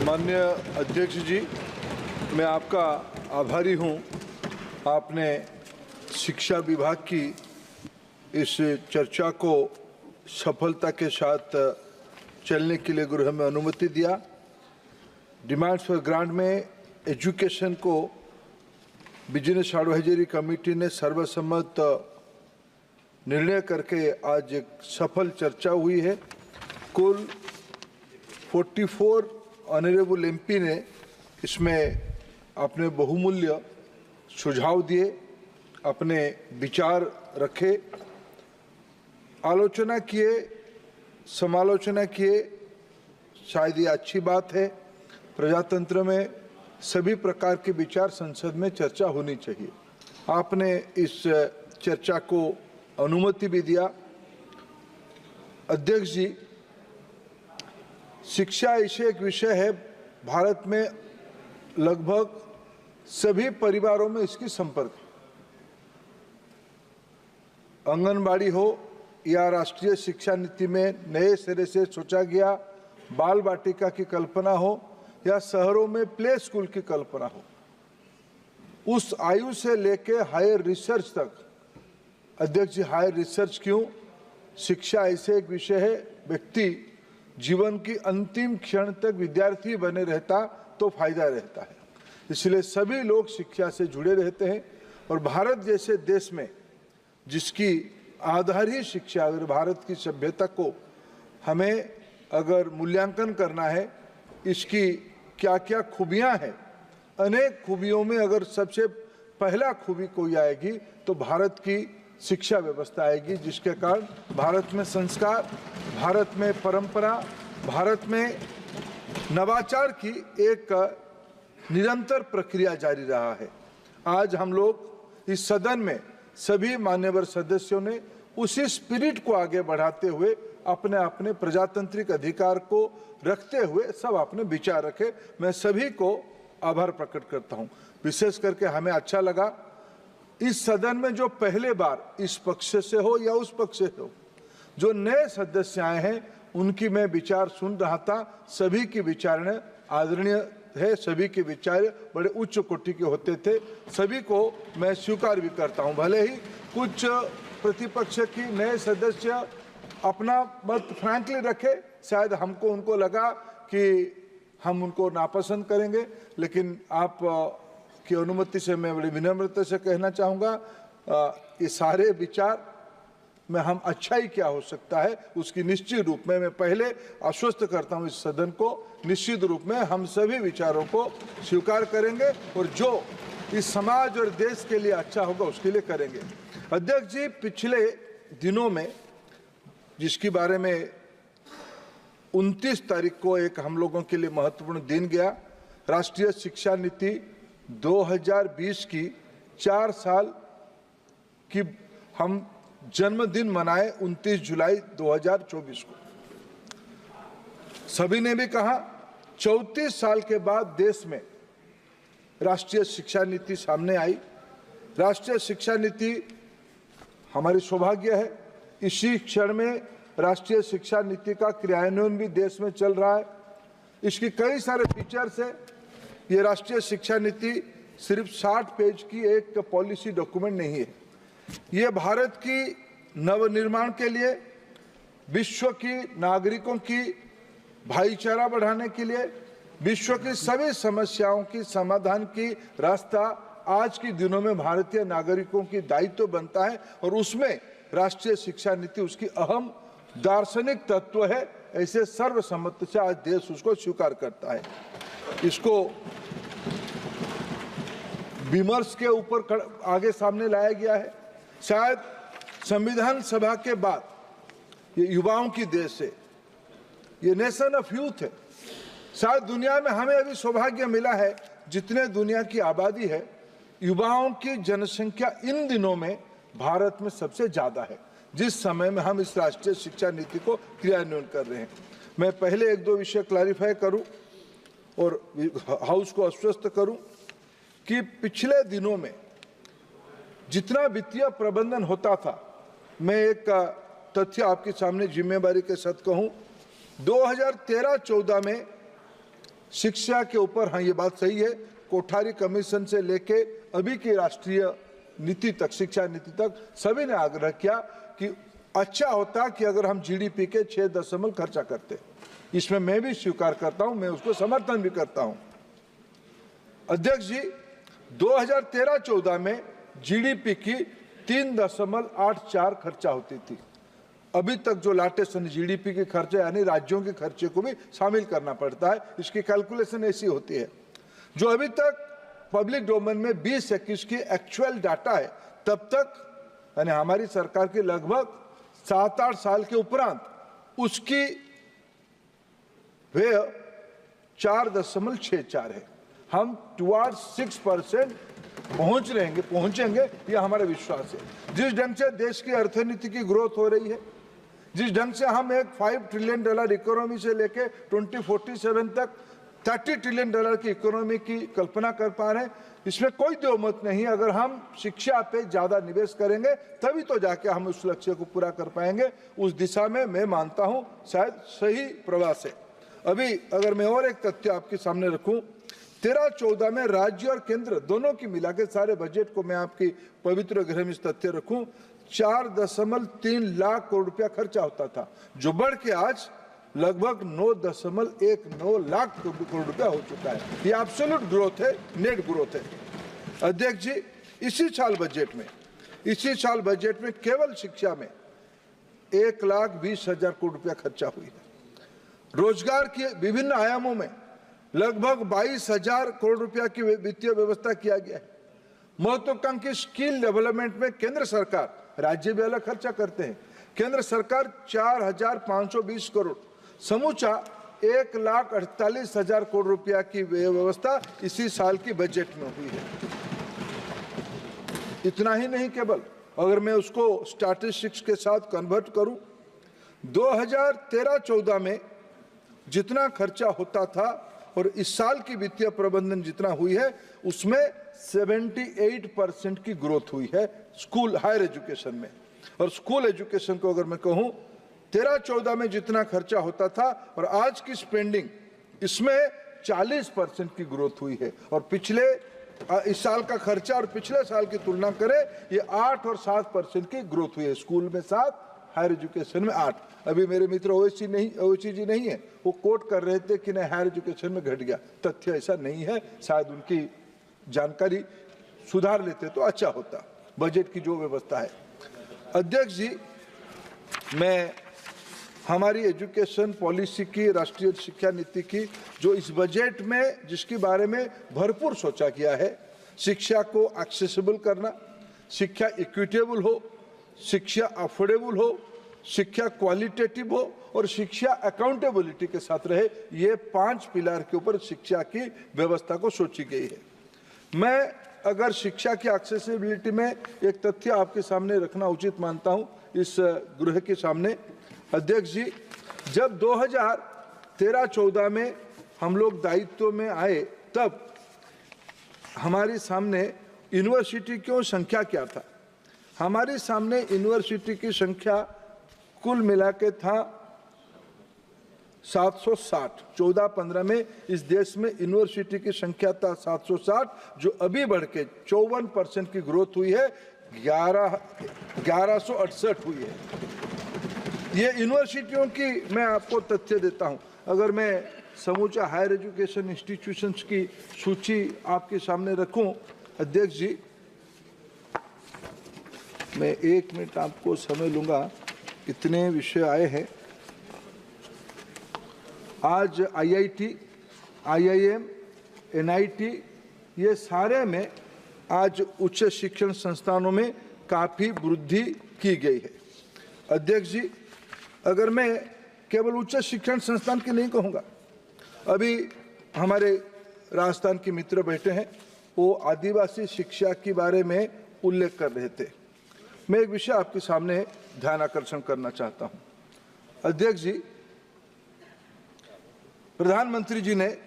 माननीय अध्यक्ष जी, मैं आपका आभारी हूं। आपने शिक्षा विभाग की इस चर्चा को सफलता के साथ चलने के लिए गृह में अनुमति दिया। डिमांड्स फॉर ग्रांट में एजुकेशन को बिजनेस एडवाइजरी कमेटी ने सर्वसम्मत निर्णय करके आज एक सफल चर्चा हुई है। कुल 44 ऑनरेबल एमपी ने इसमें अपने बहुमूल्य सुझाव दिए, अपने विचार रखे, आलोचना किए, समालोचना किए। शायद ये अच्छी बात है। प्रजातंत्र में सभी प्रकार के विचार संसद में चर्चा होनी चाहिए। आपने इस चर्चा को अनुमति भी दिया। अध्यक्ष जी, शिक्षा ऐसे एक विषय है, भारत में लगभग सभी परिवारों में इसकी संपर्क है। आंगनबाड़ी हो या राष्ट्रीय शिक्षा नीति में नए सिरे से सोचा गया बाल वाटिका की कल्पना हो या शहरों में प्ले स्कूल की कल्पना हो, उस आयु से लेकर हायर रिसर्च तक। अध्यक्ष जी, हायर रिसर्च क्यों? शिक्षा ऐसे एक विषय है, व्यक्ति जीवन की अंतिम क्षण तक विद्यार्थी बने रहता तो फायदा रहता है। इसलिए सभी लोग शिक्षा से जुड़े रहते हैं। और भारत जैसे देश में जिसकी आधार ही शिक्षा, अगर भारत की सभ्यता को हमें अगर मूल्यांकन करना है, इसकी क्या क्या खूबियां हैं, अनेक खूबियों में अगर सबसे पहला खूबी कोई आएगी तो भारत की शिक्षा व्यवस्था आएगी, जिसके कारण भारत में संस्कार, भारत में परंपरा, भारत में नवाचार की एक निरंतर प्रक्रिया जारी रहा है। आज हम लोग इस सदन में सभी मान्यवर सदस्यों ने उसी स्पिरिट को आगे बढ़ाते हुए अपने अपने प्रजातांत्रिक अधिकार को रखते हुए सब अपने विचार रखे। मैं सभी को आभार प्रकट करता हूं। विशेष करके हमें अच्छा लगा इस सदन में जो पहले बार इस पक्ष से हो या उस पक्ष से हो, जो नए सदस्य आए हैं, उनकी मैं विचार सुन रहा था। सभी की विचार आदरणीय है, सभी के विचार बड़े उच्च कोटि के होते थे। सभी को मैं स्वीकार भी करता हूं। भले ही कुछ प्रतिपक्ष की नए सदस्य अपना मत फ्रैंकली रखे, शायद हमको उनको लगा कि हम उनको नापसंद करेंगे, लेकिन आप की अनुमति से मैं बड़ी विनम्रता से कहना चाहूँगा, ये सारे विचार में हम अच्छा ही क्या हो सकता है उसकी निश्चित रूप में मैं पहले आश्वस्त करता हूँ इस सदन को, निश्चित रूप में हम सभी विचारों को स्वीकार करेंगे और जो इस समाज और देश के लिए अच्छा होगा उसके लिए करेंगे। अध्यक्ष जी, पिछले दिनों में जिसके बारे में 29 तारीख को एक हम लोगों के लिए महत्वपूर्ण दिन गया, राष्ट्रीय शिक्षा नीति 2020 की 4 साल की हम जन्मदिन मनाए 29 जुलाई 2024 को। सभी ने भी कहा 34 साल के बाद देश में राष्ट्रीय शिक्षा नीति सामने आई। राष्ट्रीय शिक्षा नीति हमारी सौभाग्य है। इसी क्षण में राष्ट्रीय शिक्षा नीति का क्रियान्वयन भी देश में चल रहा है। इसकी कई सारे फीचर्स है। ये राष्ट्रीय शिक्षा नीति सिर्फ 60 पेज की एक पॉलिसी डॉक्यूमेंट नहीं है। ये भारत की नवनिर्माण के लिए, विश्व की नागरिकों की भाईचारा बढ़ाने के लिए, विश्व की सभी समस्याओं की समाधान की रास्ता आज के दिनों में भारतीय नागरिकों की दायित्व बनता है और उसमें राष्ट्रीय शिक्षा नीति उसकी अहम दार्शनिक तत्व है। ऐसे सर्वसम्मति से आज देश उसको स्वीकार करता है। इसको विमर्श के ऊपर आगे सामने लाया गया है। शायद संविधान सभा के बाद ये युवाओं की देश है, ये नेशन ऑफ यूथ है। शायद दुनिया में हमें अभी सौभाग्य मिला है, जितने दुनिया की आबादी है, युवाओं की जनसंख्या इन दिनों में भारत में सबसे ज्यादा है, जिस समय में हम इस राष्ट्रीय शिक्षा नीति को क्रियान्वयन कर रहे हैं। मैं पहले 1-2 विषय क्लैरिफाई करूं और हाउस को आश्वस्त करूं कि पिछले दिनों में जितना वित्तीय प्रबंधन होता था, मैं एक तथ्य आपके सामने जिम्मेवारी के साथ कहूं, 2013-14 में शिक्षा के ऊपर, हाँ ये बात सही है, कोठारी कमीशन से लेके अभी की राष्ट्रीय नीति तक, शिक्षा नीति तक सभी ने आग्रह किया कि अच्छा होता कि अगर हम जीडीपी के 6 खर्चा करते। इसमें मैं भी स्वीकार करता हूं, मैं उसको समर्थन भी करता हूं। अध्यक्ष जी, 2013-14 में जीडीपी की 3.84 खर्चा होती थी। अभी तक जो लेटेस्ट जीडीपी के खर्चे यानी राज्यों के खर्चे को भी शामिल करना पड़ता है, इसकी कैलकुलेशन ऐसी होती है। जो अभी तक पब्लिक डोमेन में 2021 की एक्चुअल डाटा है, तब तक यानी हमारी सरकार की लगभग 7-8 साल के उपरांत उसकी वे 4.64 है। हम टुवर्ड 6% पहुंचेंगे, यह हमारा विश्वास है। जिस ढंग से देश की अर्थनीति की ग्रोथ हो रही है, जिस ढंग से हम एक $5 ट्रिलियन इकोनॉमी से लेके 2047 तक $30 ट्रिलियन की इकोनॉमी की कल्पना कर पा रहे हैं, इसमें कोई दो मत नहीं। अगर हम शिक्षा पे ज्यादा निवेश करेंगे तभी तो जाके हम उस लक्ष्य को पूरा कर पाएंगे। उस दिशा में मैं मानता हूं शायद सही प्रवास है। अभी अगर मैं और एक तथ्य आपके सामने रखूं, 13-14 में राज्य और केंद्र दोनों की मिला के सारे बजट को मैं आपकी पवित्र गृह में इस तथ्य रखूं, 4.3 लाख करोड़ रुपया खर्चा होता था, जो बढ़ के आज लगभग 9.19 लाख करोड़ रुपया हो चुका है। ये एब्सोल्यूट ग्रोथ है, नेट ग्रोथ है। अध्यक्ष जी, इसी साल बजट में केवल शिक्षा में 1,20,000 करोड़ रुपया खर्चा हुई है। रोजगार के विभिन्न आयामों में लगभग 22,000 करोड़ रुपया की वित्तीय व्यवस्था किया गया है। महत्वाकांक्षी स्किल डेवलपमेंट में केंद्र सरकार, राज्य भी अलग खर्चा करते हैं, केंद्र सरकार 4,520 करोड़, समूचा 1,48,000 करोड़ रुपया की व्यवस्था इसी साल की बजट में हुई है। इतना ही नहीं, केवल अगर मैं उसको स्टैटिस्टिक्स के साथ कन्वर्ट करूं, 2013-14 में जितना खर्चा होता था और इस साल की वित्तीय प्रबंधन जितना हुई है, उसमें 78% की ग्रोथ हुई है स्कूल हायर एजुकेशन में। और स्कूल एजुकेशन को अगर मैं कहूं, 13-14 में जितना खर्चा होता था और आज की स्पेंडिंग, इसमें 40% की ग्रोथ हुई है। और पिछले इस साल का खर्चा और पिछले साल की तुलना करें, ये 8 और 7% की ग्रोथ हुई है। स्कूल में 7, हायर एजुकेशन में 8। अभी मेरे मित्र ओवैसी जी नहीं है, वो कोट कर रहे थे कि नहीं हायर एजुकेशन में घट गया। तथ्य ऐसा नहीं है, शायद उनकी जानकारी सुधार लेते तो अच्छा होता। बजट की जो व्यवस्था है। अध्यक्ष जी, मैं हमारी एजुकेशन पॉलिसी की, राष्ट्रीय शिक्षा नीति की जो इस बजट में जिसके बारे में भरपूर सोचा गया है, शिक्षा को एक्सेसिबल करना, शिक्षा इक्विटेबल हो, शिक्षा अफोर्डेबल हो, शिक्षा क्वालिटेटिव हो और शिक्षा अकाउंटेबिलिटी के साथ रहे, ये 5 पिलर के ऊपर शिक्षा की व्यवस्था को सोची गई है। मैं अगर शिक्षा की एक्सेसिबिलिटी में एक तथ्य आपके सामने रखना उचित मानता हूं इस गृह के सामने। अध्यक्ष जी, जब 2013-14 में हम लोग दायित्व में आए, तब हमारे सामने यूनिवर्सिटी की संख्या क्या था? हमारे सामने यूनिवर्सिटी की संख्या कुल मिला के था 760। 14-15 में इस देश में यूनिवर्सिटी की संख्या था 760, जो अभी बढ़ के 54% की ग्रोथ हुई है, 1168 हुई है। ये यूनिवर्सिटियों की मैं आपको तथ्य देता हूं। अगर मैं समूचा हायर एजुकेशन इंस्टीट्यूशंस की सूची आपके सामने रखूं, अध्यक्ष जी, मैं 1 मिनट आपको समय लूंगा, इतने विषय आए हैं। आज IIT, IIM, NIT, ये सारे में आज उच्च शिक्षण संस्थानों में काफ़ी वृद्धि की गई है। अध्यक्ष जी, अगर मैं केवल उच्च शिक्षण संस्थान की नहीं कहूँगा, अभी हमारे राजस्थान के मित्र बैठे हैं, वो आदिवासी शिक्षा के बारे में उल्लेख कर रहे थे। मैं एक विषय आपके सामने ध्यान आकर्षण करना चाहता हूँ। अध्यक्ष जी, प्रधानमंत्री जी ने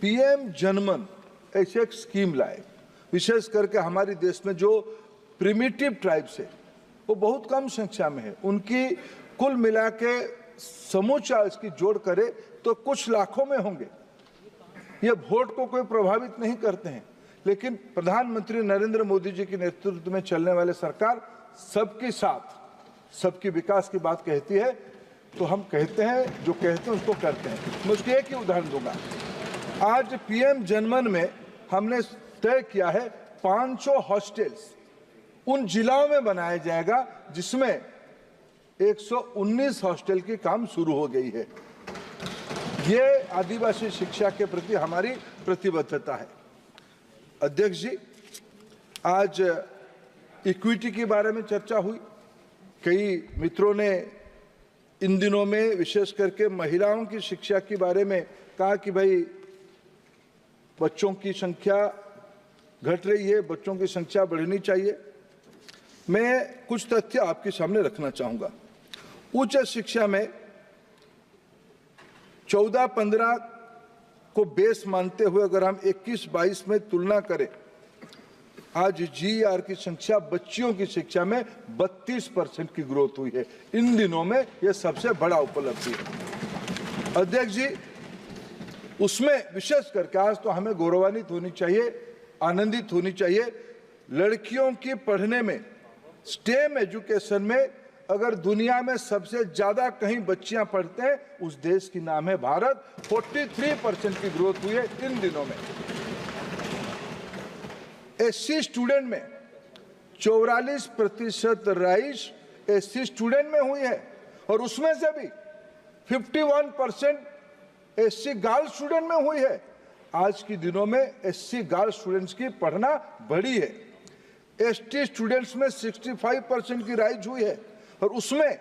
PM जनमन ऐसे एक स्कीम लाए, विशेष करके हमारे देश में जो प्रिमिटिव ट्राइब्स है वो बहुत कम संख्या में है, उनकी कुल मिला के समूचा इसकी जोड़ करे तो कुछ लाखों में होंगे। ये वोट को कोई प्रभावित नहीं करते हैं, लेकिन प्रधानमंत्री नरेंद्र मोदी जी के नेतृत्व में चलने वाले सरकार सबके साथ सबकी विकास की बात कहती है, तो हम कहते हैं, जो कहते हैं उसको करते हैं। मैं उसके एक ही उदाहरण दूंगा। आज पीएम जनमन में हमने तय किया है 500 हॉस्टल्स उन जिलों में बनाया जाएगा जिसमें 119 हॉस्टल की काम शुरू हो गई है। ये आदिवासी शिक्षा के प्रति हमारी प्रतिबद्धता है। अध्यक्ष जी, आज इक्विटी के बारे में चर्चा हुई। कई मित्रों ने इन दिनों में विशेष करके महिलाओं की शिक्षा के बारे में कहा कि भाई बच्चों की संख्या घट रही है, बच्चों की संख्या बढ़नी चाहिए। मैं कुछ तथ्य आपके सामने रखना चाहूंगा। उच्च शिक्षा में 14-15 को बेस मानते हुए अगर हम 21-22 में तुलना करें, आज जीईआर की संख्या बच्चियों की शिक्षा में 32% की ग्रोथ हुई है। इन दिनों में यह सबसे बड़ा उपलब्धि है। अध्यक्ष जी, उसमें विशेष करके आज तो हमें गौरवान्वित होनी चाहिए, आनंदित होनी चाहिए। लड़कियों की पढ़ने में, स्टेम एजुकेशन में अगर दुनिया में सबसे ज्यादा कहीं बच्चियां पढ़ते हैं, उस देश की नाम है भारत। 43% की ग्रोथ हुई है इन दिनों में। एससी स्टूडेंट में 44% राइज एससी स्टूडेंट में हुई है, और उसमें से भी 51% एससी गर्ल स्टूडेंट में हुई है। आज के दिनों में एससी गर्ल स्टूडेंट्स की पढ़ना बढ़ी है। एसटी स्टूडेंट्स में 65% की राइज हुई है, और उसमें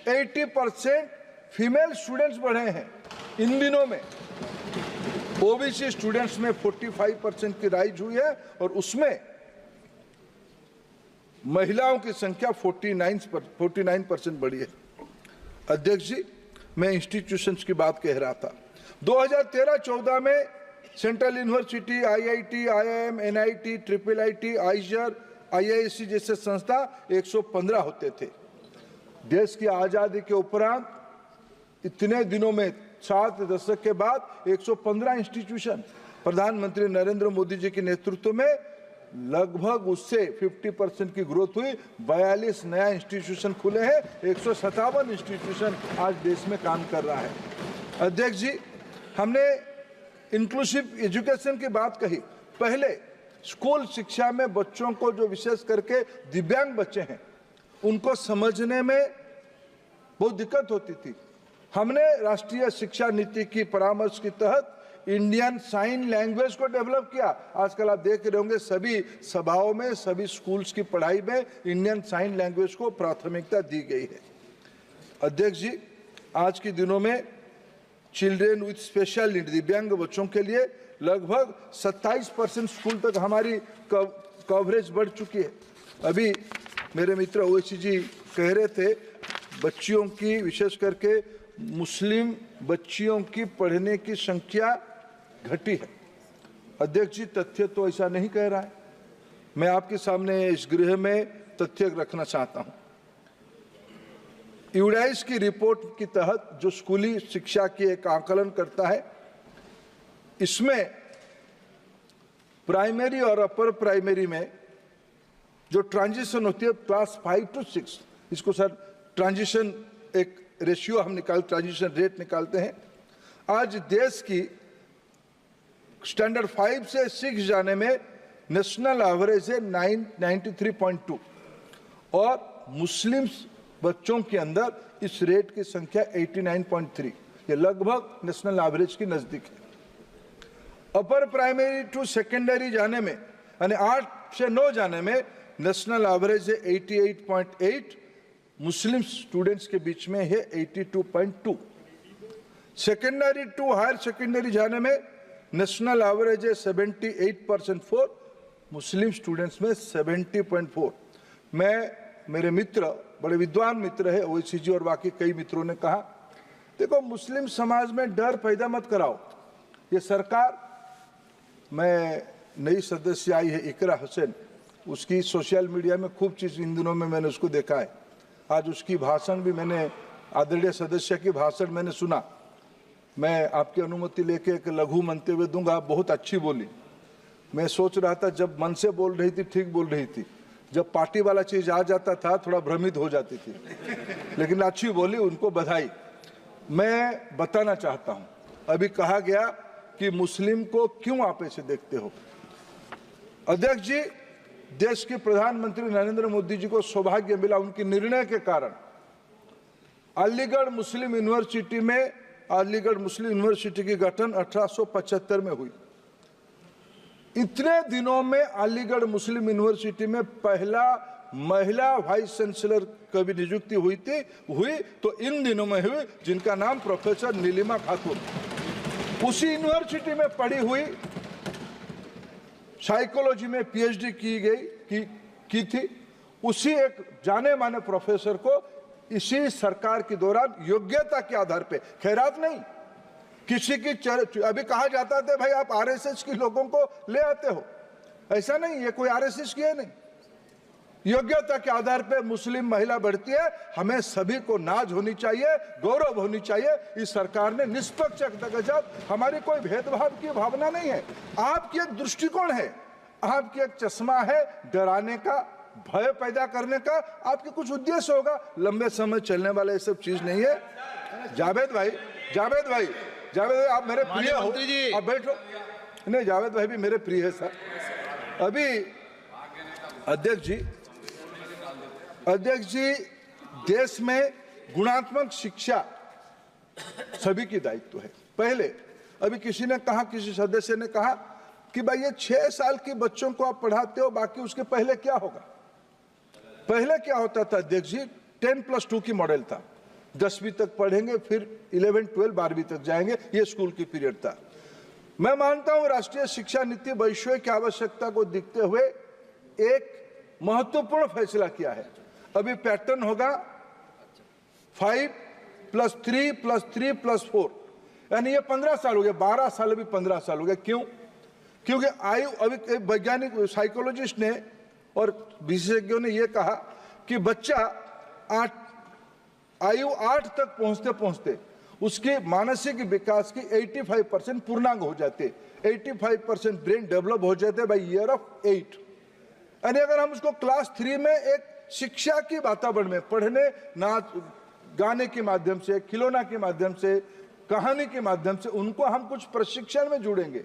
80% फीमेल स्टूडेंट्स बढ़े हैं इन दिनों में। ओबीसी स्टूडेंट्स में 45% की राइज हुई है, और उसमें महिलाओं की संख्या 49% बढ़ी है। अध्यक्ष जी, मैं इंस्टीट्यूशंस की बात कह रहा था। 2013-14 में central university, IIT, IIM, NIT, triple IT, IISER, IISc जैसे संस्था 115 होते थे। देश की आजादी के उपरांत इतने दिनों में 7 दशक के बाद 115 इंस्टीट्यूशन, प्रधानमंत्री नरेंद्र मोदी जी के नेतृत्व में लगभग उससे 50% की ग्रोथ हुई। 42 नया इंस्टीट्यूशन खुले हैं, 157 इंस्टीट्यूशन आज देश में काम कर रहा है। अध्यक्ष जी, हमने इंक्लूसिव एजुकेशन की बात कही। पहले स्कूल शिक्षा में बच्चों को, जो विशेष करके दिव्यांग बच्चे हैं, उनको समझने में बहुत दिक्कत होती थी। हमने राष्ट्रीय शिक्षा नीति की परामर्श के तहत इंडियन साइन लैंग्वेज को डेवलप किया। आजकल आप देख रहे होंगे सभी सभाओं में, सभी स्कूल्स की पढ़ाई में इंडियन साइन लैंग्वेज को प्राथमिकता दी गई है। अध्यक्ष जी, आज के दिनों में चिल्ड्रेन विथ स्पेशल नीड, दिव्यांग बच्चों के लिए लगभग 27% स्कूल तक हमारी कवरेज बढ़ चुकी है। अभी मेरे मित्र ओवैसी जी कह रहे थे, बच्चियों की, विशेष करके मुस्लिम बच्चियों की पढ़ने की संख्या घटी है। अध्यक्ष जी, तथ्य तो ऐसा नहीं कह रहा है। मैं आपके सामने इस गृह में तथ्य रखना चाहता हूं। यूडाइस की रिपोर्ट के तहत जो स्कूली शिक्षा की एक आकलन करता है, इसमें प्राइमरी और अपर प्राइमरी में जो ट्रांजिशन होती है क्लास 5 to 6, इसको सर ट्रांजिशन एक रेशियो हम ट्रांजिशन रेट निकालते हैं। आज देश की स्टैंडर्ड 5 से 6 जाने में नेशनल एवरेज है 93.2, और मुस्लिम बच्चों के अंदर इस रेट की संख्या 89.3, ये लगभग नेशनल एवरेज की नजदीक है। अपर प्राइमरी टू सेकेंडरी जाने में, यानी 8 से 9 जाने में नेशनल एवरेज है 88.8, मुस्लिम स्टूडेंट्स के बीच में है 82.2। सेकेंडरी टू हायर सेकेंडरी जाने में नेशनल एवरेज है 78.4, मुस्लिम स्टूडेंट्स में 70.4। मेरे मित्र, बड़े विद्वान मित्र है ओवैसी जी और बाकी कई मित्रों ने कहा, देखो मुस्लिम समाज में डर पैदा मत कराओ। ये सरकार, मैं नई सदस्य आई है इकरा हुसैन, उसकी सोशल मीडिया में खूब चीज इन दिनों में मैंने उसको देखा है। आज उसकी भाषण भी मैंने, आदरणीय सदस्य की भाषण मैंने सुना। मैं आपकी अनुमति लेके एक लघु मंतव्य दूंगा। बहुत अच्छी बोली। मैं सोच रहा था जब मन से बोल रही थी ठीक बोल रही थी, जब पार्टी वाला चीज आ जाता था थोड़ा भ्रमित हो जाती थी, लेकिन अच्छी बोली, उनको बधाई। मैं बताना चाहता हूं, अभी कहा गया कि मुस्लिम को क्यों आप ऐसे देखते हो। अध्यक्ष जी, देश के प्रधानमंत्री नरेंद्र मोदी जी को सौभाग्य मिला, उनके निर्णय के कारण अलीगढ़ मुस्लिम यूनिवर्सिटी की गठन 1875 में हुई। इतने दिनों में अलीगढ़ मुस्लिम यूनिवर्सिटी में पहला महिला वाइस चांसलर कभी नियुक्ति हुई तो इन दिनों में हुई, जिनका नाम प्रोफेसर नीलिमा खातून। उसी यूनिवर्सिटी में पढ़ी हुई, साइकोलॉजी में पीएचडी की थी। उसी एक जाने माने प्रोफेसर को इसी सरकार के दौरान योग्यता के आधार पे, खैरात नहीं, किसी की अभी कहा जाता था भाई आप आरएसएस के लोगों को ले आते हो, ऐसा नहीं, ये कोई आरएसएस की है नहीं। योग्यता के आधार पे मुस्लिम महिला बढ़ती है, हमें सभी को नाज होनी चाहिए, गौरव होनी चाहिए। इस सरकार ने निष्पक्ष हमारी कोई भेदभाव की भावना नहीं है। आपकी एक दृष्टिकोण है, आपकी एक चश्मा है डराने का, भय पैदा करने का, आपके कुछ उद्देश्य होगा। लंबे समय चलने वाला ये सब चीज नहीं है। जावेद भाई आप मेरे प्रिय हो, आप बैठो। नहीं, जावेद भाई भी मेरे प्रिय है सर। अभी अध्यक्ष जी, देश में गुणात्मक शिक्षा सभी की दायित्व है। पहले अभी किसी सदस्य ने कहा कि भाई ये 6 साल के बच्चों को आप पढ़ाते हो, बाकी उसके पहले क्या होगा। पहले क्या होता था अध्यक्ष जी, 10+2 की मॉडल था। 10वीं तक पढ़ेंगे, फिर 11, 12, 12वीं तक जाएंगे, ये स्कूल की पीरियड था। मैं मानता हूं राष्ट्रीय शिक्षा नीति वैश्विक की आवश्यकता को देखते हुए एक महत्वपूर्ण फैसला किया है। अभी पैटर्न होगा 5+3+3+4, यानी ये 15 साल हो गया, 12 साल अभी 15 साल हो गया। क्यों? क्योंकि आयु, अभी वैज्ञानिक साइकोलॉजिस्ट ने और विशेषज्ञों ने यह कहा कि बच्चा आयु 8 तक पहुंचते उसके मानसिक विकास की 85% पूर्णांग हो जाते, 85% ब्रेन डेवलप हो जाते बाय ईयर ऑफ 8। यानी अगर हम उसको क्लास 3 में एक शिक्षा के वातावरण में पढ़ने, नाच गाने के माध्यम से, खिलौना के माध्यम से, कहानी के माध्यम से उनको हम कुछ प्रशिक्षण में जोड़ेंगे,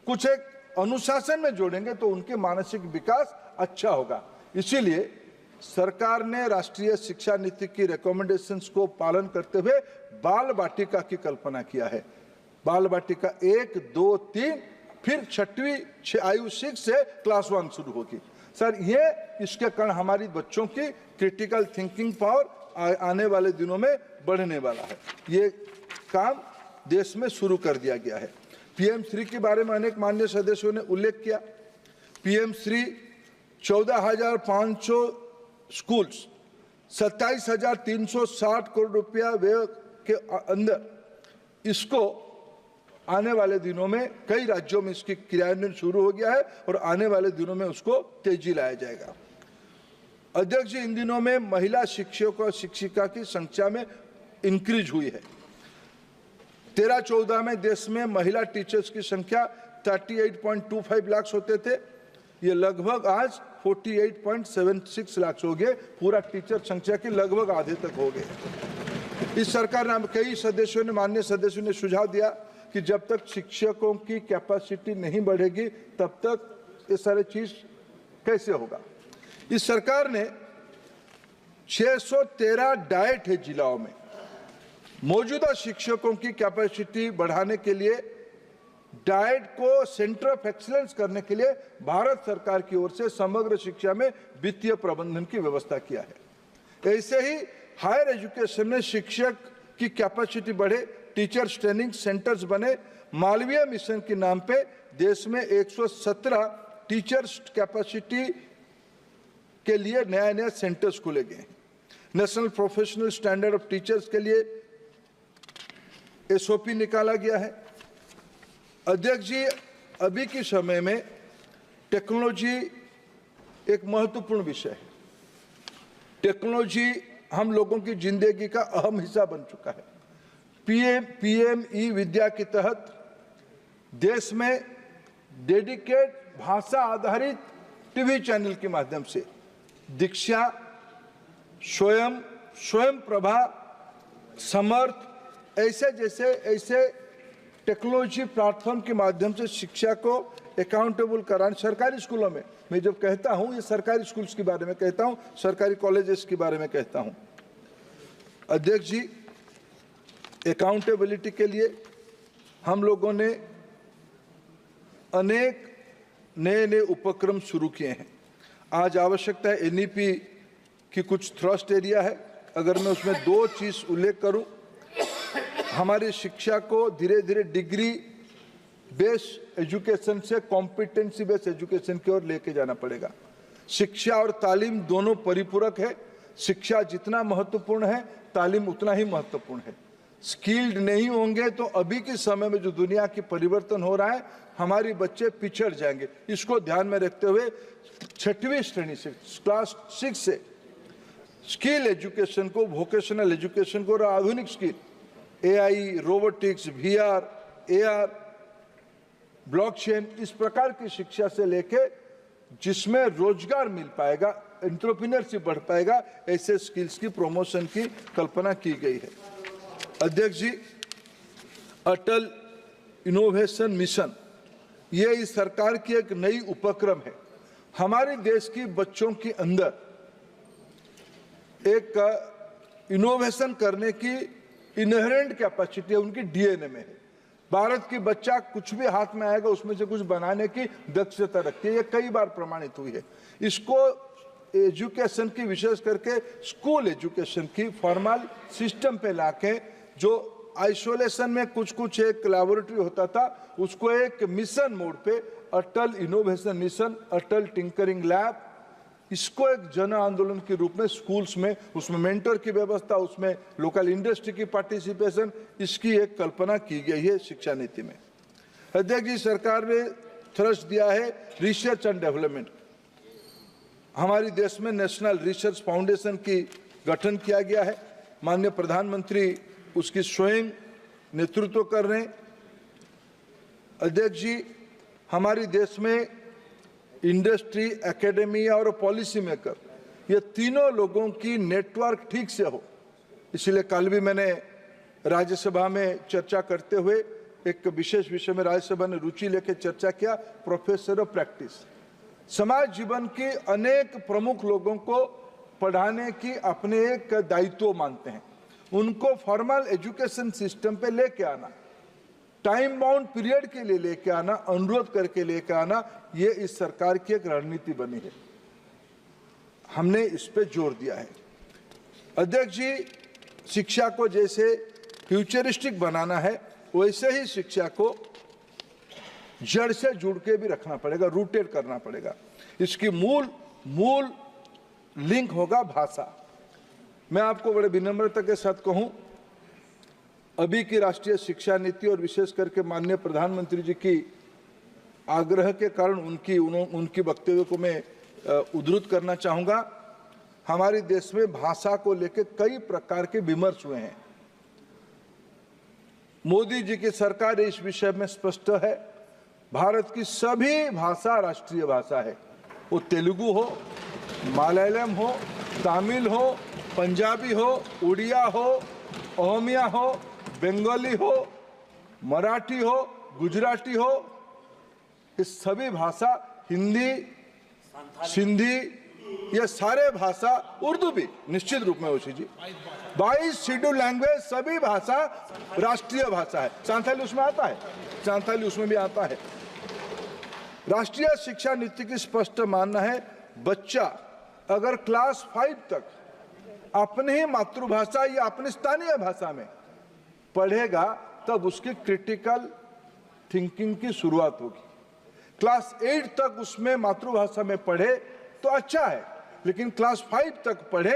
कुछ एक अनुशासन में जोड़ेंगे, तो उनके मानसिक विकास अच्छा होगा। इसीलिए सरकार ने राष्ट्रीय शिक्षा नीति की रिकमेंडेशंस को पालन करते हुए बाल वाटिका की कल्पना किया है। बाल वाटिका 1, 2, 3, फिर 6वीं आयु 6 से क्लास 1 शुरू होगी। सर, ये इसके कारण हमारी बच्चों की क्रिटिकल थिंकिंग पावर आने वाले दिनों में बढ़ने वाला है। ये काम देश में शुरू कर दिया गया है। PM-3 के बारे में अनेक माननीय सदस्यों ने उल्लेख किया। PM-3 14,500 स्कूल्स, 27,360 करोड़ रुपया व्यय के अंदर, इसको आने वाले दिनों में कई राज्यों में इसकी क्रियान्वयन शुरू हो गया है और आने वाले दिनों में उसको तेजी लाया जाएगा। अध्यक्ष जी, इन दिनों में महिला शिक्षक और शिक्षिका की संख्या में इंक्रीज हुई है। 13-14 में देश में महिला टीचर्स की संख्या 38.25 लाख होते थे, ये लगभग आज 48.76 लाख हो गए। पूरा टीचर संख्या के लगभग आधे तक हो गए। इस सरकार ने, कई सदस्यों ने, माननीय सदस्यों ने सुझाव दिया कि जब तक शिक्षकों की कैपेसिटी नहीं बढ़ेगी तब तक ये सारी चीज कैसे होगा। इस सरकार ने 613 डाइट है जिलाओं में। मौजूदा शिक्षकों की कैपेसिटी बढ़ाने के लिए, डाइट को सेंटर ऑफ एक्सीलेंस करने के लिए भारत सरकार की ओर से समग्र शिक्षा में वित्तीय प्रबंधन की व्यवस्था किया है। ऐसे ही हायर एजुकेशन में शिक्षक की कैपेसिटी बढ़े, टीचर्स ट्रेनिंग सेंटर्स बने। मालवीय मिशन के नाम पे देश में 117 टीचर्स कैपेसिटी के लिए नया सेंटर्स खोले गए। National professional standard of teachers के लिए SOP निकाला गया है। अध्यक्ष जी, अभी के समय में टेक्नोलॉजी एक महत्वपूर्ण विषय है। टेक्नोलॉजी हम लोगों की जिंदगी का अहम हिस्सा बन चुका है। पीएम ई विद्या के तहत देश में डेडिकेट भाषा आधारित टीवी चैनल के माध्यम से दीक्षा, स्वयं प्रभा, समर्थ ऐसे टेक्नोलॉजी प्लेटफॉर्म के माध्यम से शिक्षा को अकाउंटेबल कराने सरकारी स्कूलों में। मैं जब कहता हूं ये सरकारी स्कूल्स के बारे में कहता हूं, सरकारी कॉलेजेस के बारे में कहता हूं। अध्यक्ष जी, अकाउंटेबिलिटी के लिए हम लोगों ने अनेक नए उपक्रम शुरू किए हैं। आज आवश्यकता है एनईपी की कुछ थ्रस्ट एरिया है। अगर मैं उसमें 2 चीज उल्लेख करूं, हमारी शिक्षा को धीरे धीरे डिग्री बेस्ड एजुकेशन से कॉम्पिटेंसी बेस्ड एजुकेशन की ओर लेके जाना पड़ेगा। शिक्षा और तालीम दोनों परिपूरक है। शिक्षा जितना महत्वपूर्ण है, तालीम उतना ही महत्वपूर्ण है। स्किल्ड नहीं होंगे तो अभी के समय में जो दुनिया की परिवर्तन हो रहा है, हमारे बच्चे पिछड़ जाएंगे। इसको ध्यान में रखते हुए 6वीं श्रेणी से, क्लास 6 से स्किल एजुकेशन को, वोकेशनल एजुकेशन को और आधुनिक skill, AI, robotics, VR, AR, blockchain, इस प्रकार की शिक्षा से लेके जिसमें रोजगार मिल पाएगा, एंटरप्रेन्योरशिप बढ़ पाएगा, ऐसे स्किल्स की प्रमोशन की कल्पना की गई है। अध्यक्ष जी, अटल इनोवेशन मिशन ये इस सरकार की एक नई उपक्रम है। हमारे देश की बच्चों के अंदर एक इनोवेशन करने की इनहेरेंट कैपेसिटी उनकी डीएनए में है। भारत की बच्चा कुछ भी हाथ में आएगा उसमें से कुछ बनाने की दक्षता रखती है। ये कई बार प्रमाणित हुई है। इसको एजुकेशन की, विशेष करके स्कूल एजुकेशन की फॉर्मल सिस्टम पे लाके, जो आइसोलेशन में कुछ एक लैबोरेटरी होता था, उसको एक मिशन मोड पे अटल इनोवेशन मिशन, अटल टिंकरिंग लैब, इसको एक जन आंदोलन के रूप में स्कूल्स में, उसमें मेंटर की व्यवस्था, उसमें लोकल इंडस्ट्री की पार्टिसिपेशन, इसकी एक कल्पना की गई है शिक्षा नीति में। अध्यक्ष जी, सरकार ने थ्रस्ट दिया है रिसर्च एंड डेवलपमेंट। हमारे देश में नेशनल रिसर्च फाउंडेशन की गठन किया गया है। माननीय प्रधानमंत्री उसकी स्वयं नेतृत्व कर रहे हैं। अध्यक्ष जी, हमारे देश में इंडस्ट्री, एकेडमिया और पॉलिसी मेकर, ये तीनों लोगों की नेटवर्क ठीक से हो, इसलिए कल भी मैंने राज्यसभा में चर्चा करते हुए एक विशेष विषय में राज्यसभा ने रुचि लेकर चर्चा किया, प्रोफेसर ऑफ प्रैक्टिस। समाज जीवन के अनेक प्रमुख लोगों को पढ़ाने की अपने एक दायित्व मानते हैं। उनको फॉर्मल एजुकेशन सिस्टम पे लेके आना, टाइम बाउंड पीरियड के लिए लेके आना, अनुरोध करके लेके आना, ये इस सरकार की एक रणनीति बनी है। हमने इस पे जोर दिया है। अध्यक्ष जी, शिक्षा को जैसे फ्यूचरिस्टिक बनाना है, वैसे ही शिक्षा को जड़ से जुड़ के भी रखना पड़ेगा, रूटेड करना पड़ेगा। इसकी मूल लिंक होगा भाषा। मैं आपको बड़े विनम्रता के साथ कहूं, अभी की राष्ट्रीय शिक्षा नीति और विशेष करके माननीय प्रधानमंत्री जी की आग्रह के कारण उनकी वक्तव्य को मैं उद्धृत करना चाहूंगा। हमारे देश में भाषा को लेकर कई प्रकार के विमर्श हुए हैं। मोदी जी की सरकार इस विषय में स्पष्ट है। भारत की सभी भाषा राष्ट्रीय भाषा है। वो तेलुगु हो, मलयालम हो, तमिल हो, पंजाबी हो, उड़िया हो, ओहमिया हो, बंगाली हो, मराठी हो, गुजराती हो, ये सभी भाषा, हिंदी, सिंधी, ये सारे भाषा, उर्दू भी निश्चित रूप में होशी जी, 22 शेड्यूल लैंग्वेज, सभी भाषा राष्ट्रीय भाषा है। सांथाली उसमें आता है, सांथाली उसमें भी आता है। राष्ट्रीय शिक्षा नीति की स्पष्ट मानना है, बच्चा अगर क्लास 5 तक अपने ही मातृभाषा या अपनी स्थानीय भाषा में पढ़ेगा, तब उसकी क्रिटिकल थिंकिंग की शुरुआत होगी। क्लास 8 तक उसमें मातृभाषा में पढ़े तो अच्छा है, लेकिन क्लास 5 तक पढ़े,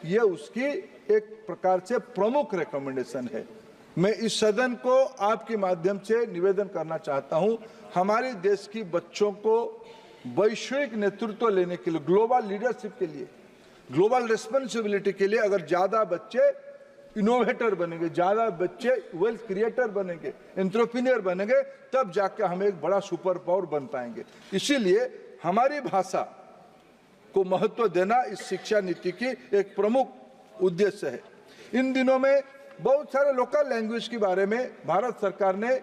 यह उसकी एक प्रकार से प्रमुख रिकमेंडेशन है। मैं इस सदन को आपके माध्यम से निवेदन करना चाहता हूं, हमारे देश की बच्चों को वैश्विक नेतृत्व लेने के लिए, ग्लोबल लीडरशिप के लिए, ग्लोबल रिस्पॉन्सिबिलिटी के लिए अगर ज्यादा बच्चे इनोवेटर बनेंगे, ज्यादा बच्चे वेल्थ क्रिएटर बनेंगे, एंटरप्रेन्योर बनेंगे, तब जाके हम एक बड़ा सुपर पावर बन पाएंगे। इसीलिए हमारी भाषा को महत्व देना इस शिक्षा नीति की एक प्रमुख उद्देश्य है। इन दिनों में बहुत सारे लोकल लैंग्वेज के बारे में भारत सरकार ने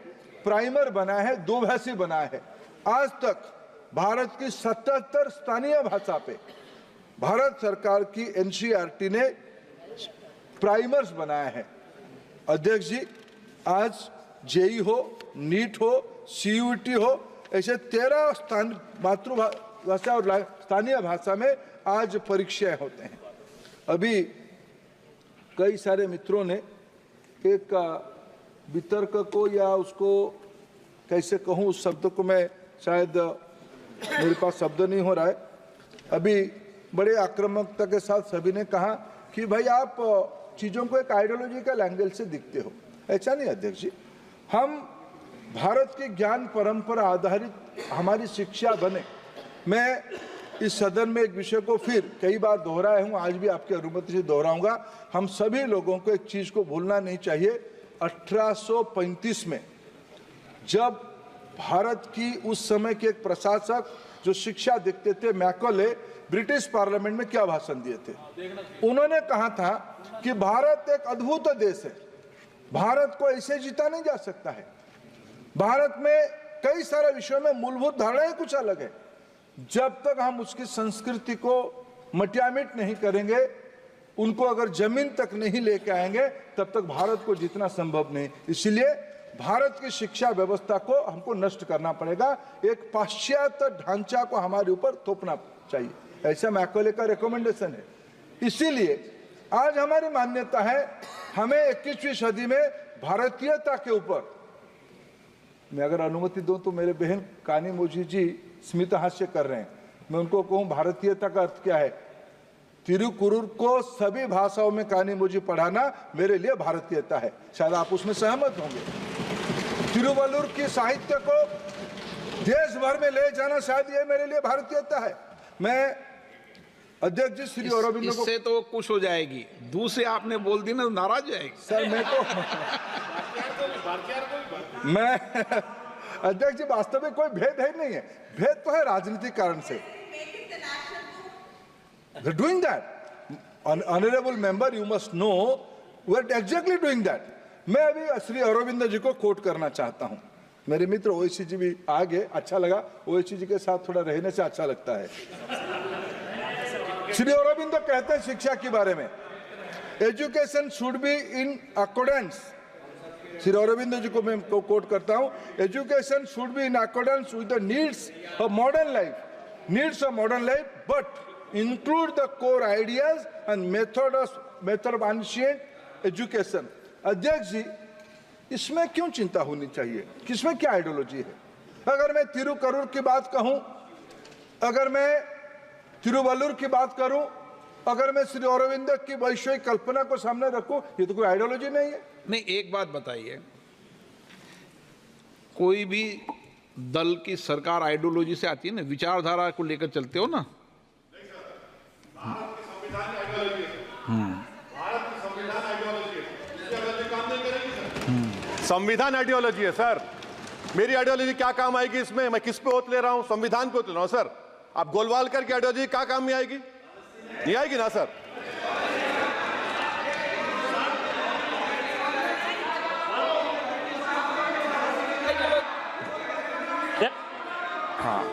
प्राइमर बनाया है, 2 भाषी बनाया है। आज तक भारत की 77 स्थानीय भाषा पे भारत सरकार की एनसीईआरटी ने प्राइमर्स बनाया है। अध्यक्ष जी, आज जेई हो, नीट हो, सीयूईटी हो, ऐसे 13 मातृभाषा और स्थानीय भाषा में आज परीक्षाएं होते हैं। अभी कई सारे मित्रों ने एक वितर्क को या उसको कैसे कहूँ, उस शब्द को मैं शायद मेरे पास शब्द नहीं हो रहा है, अभी बड़े आक्रामकता के साथ सभी ने कहा कि भाई आप चीज़ों को एक आइडियोलॉजिकल एंगल से दिखते हो। ऐसा नहीं अध्यक्ष जी, हम भारत की ज्ञान परंपरा आधारित हमारी शिक्षा बने। मैं इस सदन में एक विषय को फिर कई बार दोहराया हूँ, आज भी आपकी अनुमति से दोहराऊंगा। हम सभी लोगों को एक चीज़ को भूलना नहीं चाहिए। 1835 में जब भारत की उस समय के एक प्रशासक जो शिक्षा देखते थे, मैकॉले, ब्रिटिश पार्लियामेंट में क्या भाषण दिए थे? उन्होंने कहा था कि भारत एक अद्भुत देश है, भारत को ऐसे जीता नहीं जा सकता है। भारत में कई सारे विषयों में मूलभूत धारणाएं कुछ अलग है। जब तक हम उसकी संस्कृति को मटियामिट नहीं करेंगे, उनको अगर जमीन तक नहीं लेके आएंगे, तब तक भारत को जीतना संभव नहीं। इसलिए भारत की शिक्षा व्यवस्था को हमको नष्ट करना पड़ेगा, एक पाश्चात्य ढांचा को हमारे ऊपर थोपना चाहिए, ऐसा मैकॉले का रिकमेंडेशन है। इसीलिए आज हमारी मान्यता है, हमें 21वीं सदी में भारतीयता के ऊपर, मैं अगर अनुमति दूं तो मेरे बहन कानीमोझी जी स्मित हास्य कर रहे हैं, मैं उनको कहूं भारतीयता का अर्थ क्या है? तिरुकुरुर को सभी भाषाओं में कानीमोझी पढ़ाना मेरे लिए भारतीयता है। शायद आप उसमें सहमत होंगे। तिरुवल्लुर की साहित्य को देश भर में ले जाना, शायद ये मेरे लिए भारतीयता है। मैं अध्यक्ष जी श्री अरविंद को, इससे तो खुश हो जाएगी, दूसरे आपने बोल दी ना नाराज जाएगी। सर मैं अध्यक्ष जी, वास्तव में कोई भेद है नहीं है, भेद तो है राजनीतिक कारण से। They're doing that. Honorable member, you must know we're exactly doing that. मैं अभी श्री अरविंद जी को कोट करना चाहता हूं। मेरे मित्र ओवैसी जी भी आगे, अच्छा लगा, ओवैसी जी के साथ थोड़ा रहने से अच्छा लगता है। श्री अरविंद कहते हैं शिक्षा के बारे में, education should be in accordance, Shri Arvind ji को मैं कोट करता हूं, education should be in accordance with the needs of modern life, but include the core ideas and method of ancient education. अध्यक्ष जी, इसमें क्यों चिंता होनी चाहिए? किसमें क्या आइडियोलॉजी है? अगर मैं तिरुकरुर की बात कहूं, अगर मैं तिरुवल्लुर की बात करूं, अगर मैं श्री अरविंद की वैश्विक कल्पना को सामने रखूं, ये तो कोई आइडियोलॉजी नहीं है। नहीं, एक बात बताइए, कोई भी दल की सरकार आइडियोलॉजी से आती है ना, विचारधारा को लेकर चलते हो ना। संविधान आइडियोलॉजी है सर, मेरी आइडियोलॉजी क्या काम आएगी इसमें? मैं किस पे ओत ले रहा हूं? संविधान पे ओत ले रहा हूं सर। आप गोलवालकर की आइडियोलॉजी क्या काम में आएगी? नहीं आएगी ना सर। हाँ,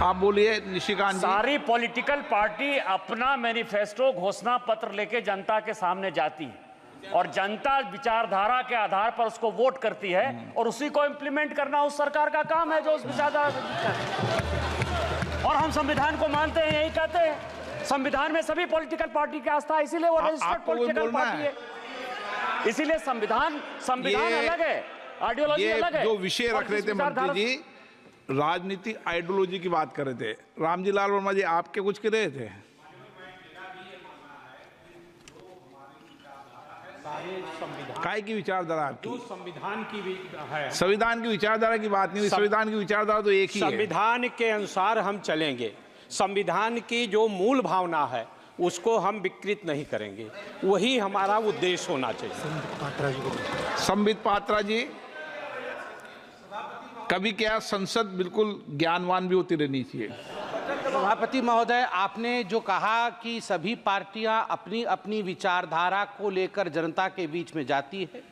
आप बोलिए निशिकांत जी। सारी पॉलिटिकल पार्टी अपना मैनिफेस्टो घोषणा पत्र लेके जनता के सामने जाती है और जनता विचारधारा के आधार पर उसको वोट करती है और उसी को इम्प्लीमेंट करना उस सरकार का काम है जो उस विचारधारा। और हम संविधान को मानते हैं, यही कहते हैं। संविधान में सभी पॉलिटिकल पार्टी की आस्था है, इसीलिए वो रजिस्टर्ड पॉलिटिकल पार्टी है। इसीलिए संविधान अलग है, आइडियोलॉजी अलग है। जो विषय रख रहे थे मंत्री जी, राजनीति आइडियोलॉजी की बात कर रहे थे। रामजी लाल वर्मा जी, आपके कुछ कह रहे थे? काय की विचारधारा आपकी? संविधान की भी है। संविधान की विचारधारा की बात नहीं हुई, संविधान की विचारधारा तो एक ही है। संविधान के अनुसार हम चलेंगे। संविधान की जो मूल भावना है उसको हम विकृत नहीं करेंगे। वही हमारा उद्देश्य होना चाहिए। संबित पात्रा जी, कभी क्या संसद बिल्कुल ज्ञानवान भी होती रहनी चाहिए। सभापति महोदय, आपने जो कहा कि सभी पार्टियां अपनी अपनी विचारधारा को लेकर जनता के बीच में जाती है,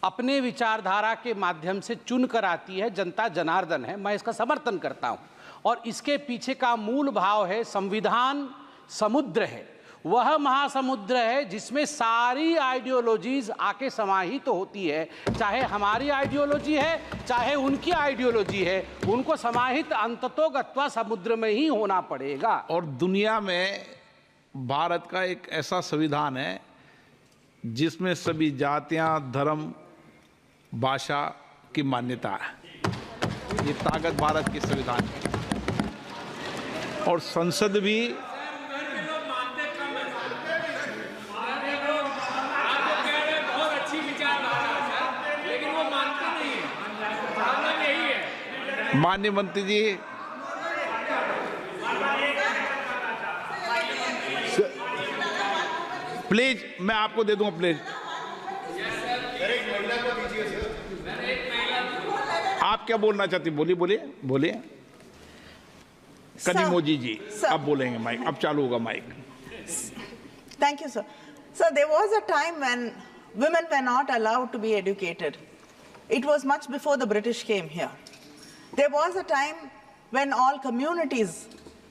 अपने विचारधारा के माध्यम से चुन कर आती है, जनता जनार्दन है, मैं इसका समर्थन करता हूं। और इसके पीछे का मूल भाव है संविधान समुद्र है, वह महासमुद्र है जिसमें सारी आइडियोलॉजीज आके समाहित तो होती है। चाहे हमारी आइडियोलॉजी है चाहे उनकी आइडियोलॉजी है, उनको समाहित अंततोगत्वा समुद्र में ही होना पड़ेगा। और दुनिया में भारत का एक ऐसा संविधान है जिसमें सभी जातियां, धर्म, भाषा की मान्यता है। ये ताकत भारत के संविधान की। और संसद भी माननीय मंत्री जी, प्लीज मैं आपको दे दूंगा, प्लीज आप क्या बोलना चाहती, बोलिए बोलिए बोलिए। कनिमोजी जी अब बोलेंगे, माइक अब चालू होगा mic. Thank you, sir. Sir, there was a time when women were not allowed to be educated. It was much before the British came here. There was a time when all communities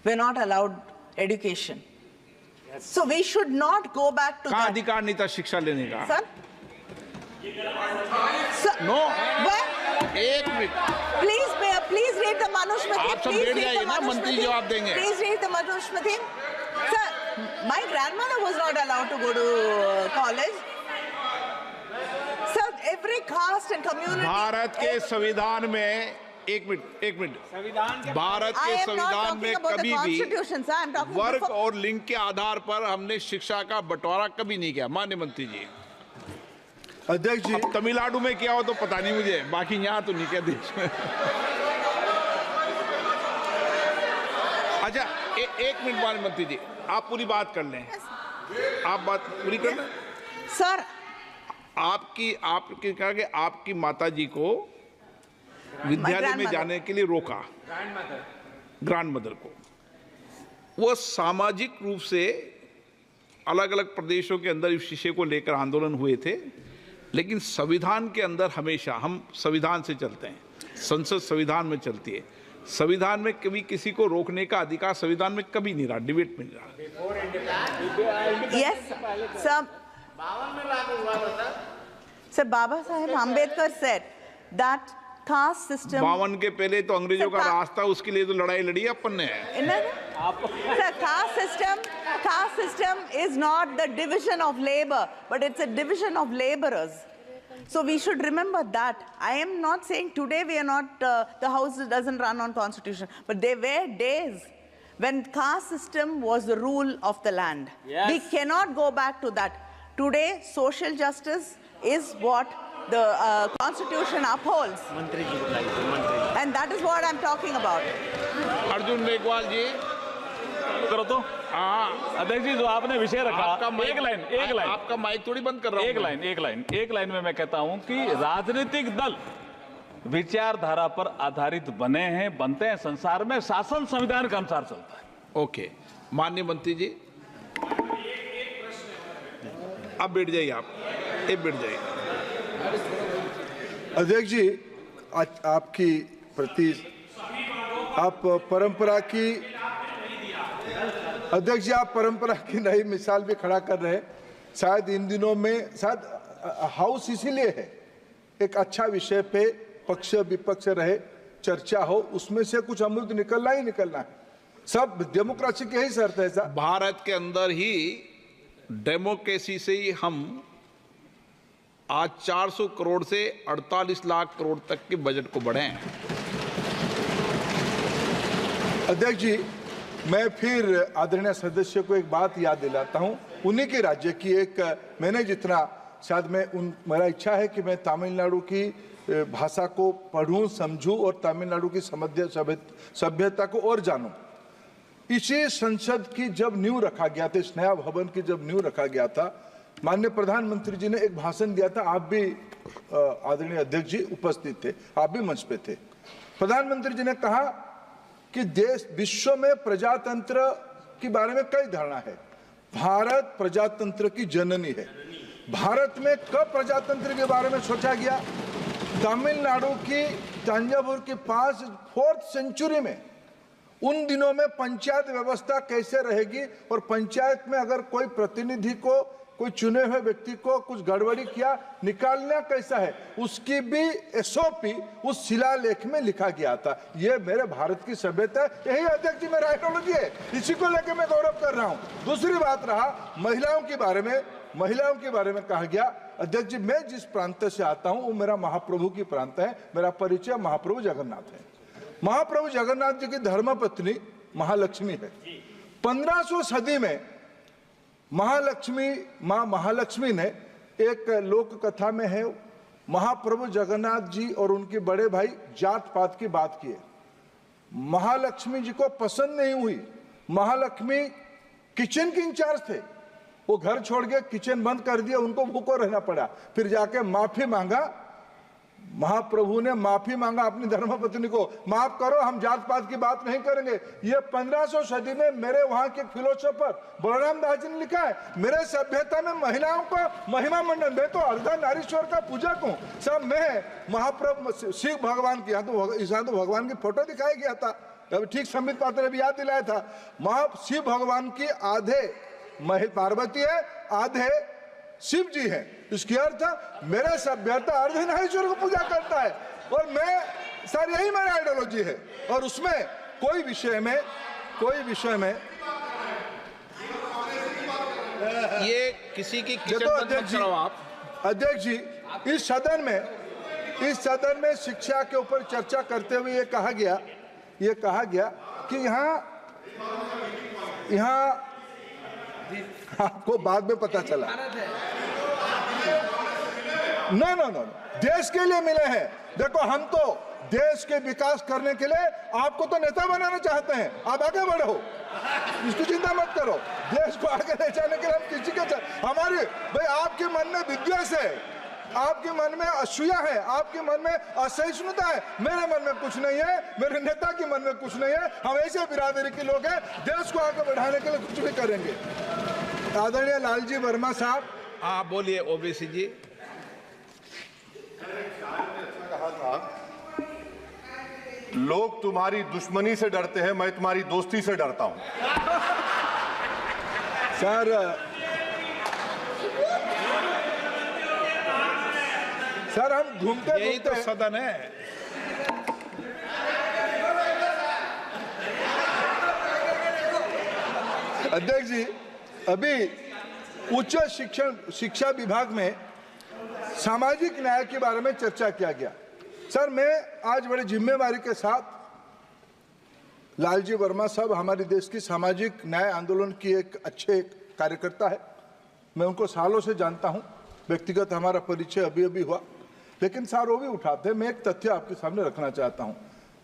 were not allowed education. So we should not go back to कहाँ that. अधिकार नहीं था शिक्षा लेने का? Sir? Sir, no, where? एक minute, Please read the Manusmriti. आप सब बैठ जाइए ना, मंत्री जवाब देंगे। Please read the Manusmriti. Sir, my grandmother was not allowed to go to college. Sir, every caste and community. Bharat के संविधान में एक मिनट, भारत I के am not संविधान talking में about the कभी भी Constitution, sir. I'm talking वर्ग before- और लिंग के आधार पर हमने शिक्षा का बंटवारा कभी नहीं किया। माननीय मंत्री जी, अध्यक्ष जी, अब तमिलनाडु में किया हो तो पता नहीं मुझे, बाकी यहाँ तो नहीं किया देश में। अच्छा, एक मिनट माननीय मंत्री जी, आप पूरी बात कर लें, आप बात पूरी कर लें। Sir, आपकी कहा कि आपकी माता जी को विद्यालय में grandmother. जाने के लिए रोका, ग्रैंड मदर को। वो सामाजिक रूप से अलग अलग प्रदेशों के अंदर इस विषय को लेकर आंदोलन हुए थे, लेकिन संविधान के अंदर हमेशा हम संविधान से चलते हैं, संसद संविधान में चलती है। संविधान में कभी किसी को रोकने का अधिकार संविधान में कभी नहीं रहा, डिबेट में नहीं रहा। yes, sir. Sir, Baba Saheb Ambedkar said that caste system. 52 के पहले तो अंग्रेजों का सर, राज था, उसके लिए तो लड़ाई लड़ी अपन ने। Sir, caste system is not the division of labor, but it's a division of laborers. So we should remember that. I am not saying today we are not, the house doesn't run on constitution, but there were days when caste system was the rule of the land. Yes. We cannot go back to that. Today, social justice is what the constitution upholds. And that is what I'm talking about. Arjun Meghwal जी, करो तो हाँ, अध्यक्ष जी, जो आपने विषय रखा, एक line आपका माइक थोड़ी बंद कर रहा हूं। एक लाइन में मैं कहता हूं कि राजनीतिक दल विचारधारा पर आधारित बने हैं, बनते हैं। संसार में शासन संविधान के अनुसार चलता है। ओके, माननीय मंत्री जी अब बैठ जाइए, आप बैठ जाइए। अध्यक्ष जी, आपकी प्रति आप परंपरा की अध्यक्ष जी, आप परंपरा की नई मिसाल भी खड़ा कर रहे हैं। शायद इन दिनों में शायद हाउस इसीलिए है, एक अच्छा विषय पे पक्ष विपक्ष रहे, चर्चा हो, उसमें से कुछ अमृत निकलना ही निकलना है। सब डेमोक्रेसी के ही शर्त है साहब। भारत के अंदर ही डेमोक्रेसी से ही हम आज 400 करोड़ से 48 लाख करोड़ तक के बजट को बढ़े हैं। अध्यक्ष जी, मैं फिर आदरणीय सदस्य को एक बात याद दिलाता हूं, उन्हीं के राज्य की एक, मैंने जितना शायद मेरा इच्छा है कि मैं तमिलनाडु की भाषा को पढ़ूं, समझूं और तमिलनाडु की सभ्यता को और जानूं। इसी संसद की जब नींव रखा गया था, इस नया भवन की जब नींव रखा गया था, माननीय प्रधानमंत्री जी ने एक भाषण दिया था। आप भी आदरणीय अध्यक्ष जी उपस्थित थे, आप भी मंच पे थे। प्रधानमंत्री जी ने कहा कि देश विश्व में प्रजातंत्र के बारे में कई धारणा है, भारत प्रजातंत्र की जननी है। भारत में कब प्रजातंत्र के बारे में सोचा गया? तमिलनाडु की तंजावुर के पास 4th सेंचुरी में, उन दिनों में पंचायत व्यवस्था कैसे रहेगी और पंचायत में अगर कोई प्रतिनिधि को, कोई चुने हुए व्यक्ति को कुछ गड़बड़ी किया, निकालना कैसा है, उसकी भी एसओपी उस शिलालेख में लिखा गया था। ये मेरे भारत की सभ्यता है, यही अध्यक्ष जी मेरा आइडियोलॉजी है, इसी को लेकर मैं गौरव कर रहा हूं। दूसरी बात रहा महिलाओं के बारे में, महिलाओं के बारे में कहा गया। अध्यक्ष जी, मैं जिस प्रांत से आता हूं वो मेरा महाप्रभु की प्रांत है, मेरा परिचय महाप्रभु जगन्नाथ है। महाप्रभु जगन्नाथ जी की धर्मपत्नी महालक्ष्मी है। 1500 सदी में मां महालक्ष्मी ने, एक लोक कथा में है, महाप्रभु जगन्नाथ जी और उनके बड़े भाई जात पात की बात की है। महालक्ष्मी जी को पसंद नहीं हुई। महालक्ष्मी किचन के इंचार्ज थे, वो घर छोड़ के किचन बंद कर दिया, उनको भूखो रहना पड़ा। फिर जाके माफी मांगा, महाप्रभु ने माफी मांगा अपनी धर्मपत्नी को, माफ करो, हम जात पात की बात नहीं करेंगे। ये 1500 सदी में मेरे वहां के फिलोसोफर बलराम दास जी ने लिखा है। मेरे सभ्यता में महिलाओं को महिमा मंडन, मैं तो अर्धा नारीश्वर का पूजक हूँ। सब मैं महाप्रभु शिव भगवान की, यहाँ तो भगवान की फोटो दिखाया गया था, अभी ठीक संबित पात्र भी याद दिलाया था। शिव भगवान की आधे पार्वती है, आधे शिव जी है। इसकी अर्थ मेरे सभ्यता अर्धनारीश्वर को पूजा करता है, और मैं सर यही मेरा आइडियोलॉजी है। और उसमें कोई विषय में ये किसी की किचन देखो बंद मत कराओ आप। अध्यक्ष जी, इस सदन में शिक्षा के ऊपर चर्चा करते हुए ये कहा गया कि यहाँ आपको बाद में पता चला, नो, देश के लिए मिले हैं। देखो, हम तो देश के विकास करने के लिए आपको तो नेता बनाना चाहते हैं, आप आगे बढ़ो, इसकी चिंता मत करो। देश को आगे ले जाने के लिए हम किसी के हमारी भाई, आपके मन में विद्वेष है, आपके मन में असूया है, आपके मन में असहिष्णुता है, मेरे मन में कुछ नहीं है, मेरे नेता के मन में कुछ नहीं है। हम ऐसे बिरादरी के लोग हैं, देश को आगे बढ़ाने के लिए कुछ भी करेंगे। आदरणीय लालजी वर्मा साहब, हाँ बोलिए। ओबीसी जी, कहा था लोग तुम्हारी दुश्मनी से डरते हैं, मैं तुम्हारी दोस्ती से डरता हूं। सर हम घूमते यही तो सदन है। अध्यक्ष जी, अभी उच्च शिक्षा विभाग में सामाजिक न्याय के बारे में चर्चा किया गया। सर, मैं आज बड़े जिम्मेवारी के साथ, लालजी वर्मा साहब हमारे देश की सामाजिक न्याय आंदोलन की एक अच्छे कार्यकर्ता है, मैं उनको सालों से जानता हूं, व्यक्तिगत हमारा परिचय अभी अभी हुआ, लेकिन सर वो भी उठाते हैं। मैं एक तथ्य आपके सामने रखना चाहता हूं।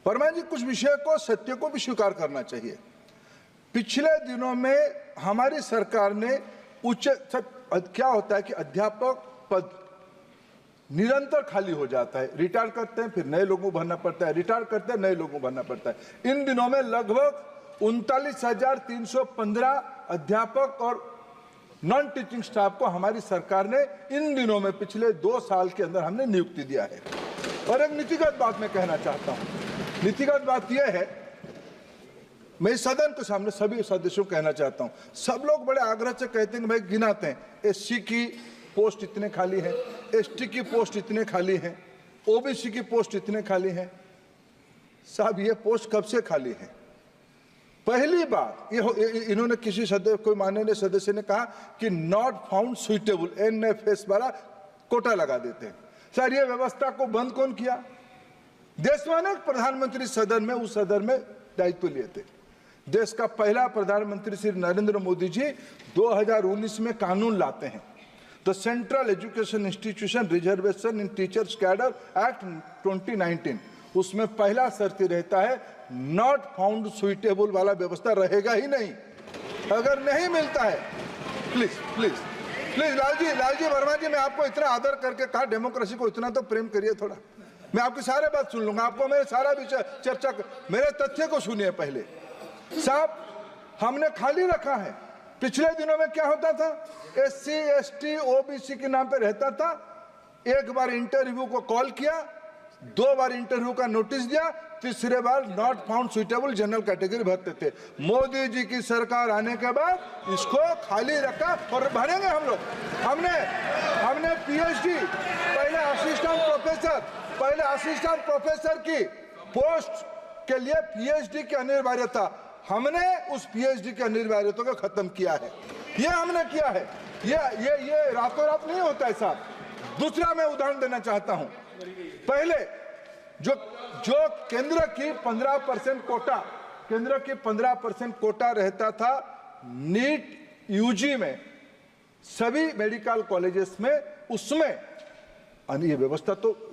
वर्मा जी, कुछ विषय को, सत्य को भी स्वीकार करना चाहिए। पिछले दिनों में हमारी सरकार ने क्या होता है कि अध्यापक पद निरंतर खाली हो जाता है, रिटायर करते हैं, फिर नए लोगों को भरना पड़ता है, रिटायर करते हैं, नए लोगों को भरना पड़ता है। इन दिनों में लगभग 39,315 अध्यापक और नॉन टीचिंग स्टाफ को हमारी सरकार ने इन दिनों में, पिछले 2 साल के अंदर हमने नियुक्ति दिया है। और एक नीतिगत बात मैं कहना चाहता हूं। नीतिगत बात यह है, मैं इस सदन के सामने सभी सदस्यों को कहना चाहता हूं। सब लोग बड़े आग्रह से कहते हैं, भाई गिनाते हैं, एससी की पोस्ट इतने खाली हैं, एसटी की पोस्ट इतने खाली हैं, ओबीसी की पोस्ट इतने खाली हैं। साहब, ये पोस्ट कब से खाली है? पहली बात इन्होंने किसी सदस्य, कोई माननीय सदस्य ने कहा कि नॉट फाउंड सुइटेबल, एनएफएस वाला कोटा लगा देते हैं। सर, ये व्यवस्था को बंद कौन किया? देशवानक प्रधानमंत्री सदन में, उस सदन में दायित्व लिए थे। देश का पहला प्रधानमंत्री श्री नरेंद्र मोदी जी 2019 में कानून लाते हैं, the central education institution reservation in teachers cadre act 2019। उसमें पहला शर्त रहता है नॉट फाउंड सुइटेबल वाला व्यवस्था रहेगा ही नहीं। अगर नहीं मिलता है, please please please Lalji Verma ji, मैं आपको इतना आदर करके कहा, डेमोक्रेसी को इतना तो प्रेम करिए थोड़ा। मैं आपकी सारे बात सुन लूंगा, आपको मेरे सारा विषय चर्चा, मेरे तथ्य को सुनिए पहले। साहब, हमने खाली रखा है। पिछले दिनों में क्या होता था, SC ST OBC के नाम पे रहता था, एक बार इंटरव्यू को कॉल किया, 2 बार इंटरव्यू का नोटिस दिया, तीसरे बार not found suitable general category भरते थे। मोदी जी की सरकार आने के बाद इसको खाली रखा और भरेंगे हम लोग। हमने PhD, पहले असिस्टेंट प्रोफेसर की पोस्ट के लिए PhD की अनिवार्यता, हमने उस PhD की अनिवार्यता को खत्म किया है। ये हमने किया है। ये रातों रात नहीं होता है साहब। दूसरा मैं उदाहरण देना चाहता हूं। पहले जो केंद्र की 15% कोटा रहता था नीट UG में, सभी मेडिकल कॉलेजेस में, उसमें ये व्यवस्था तो,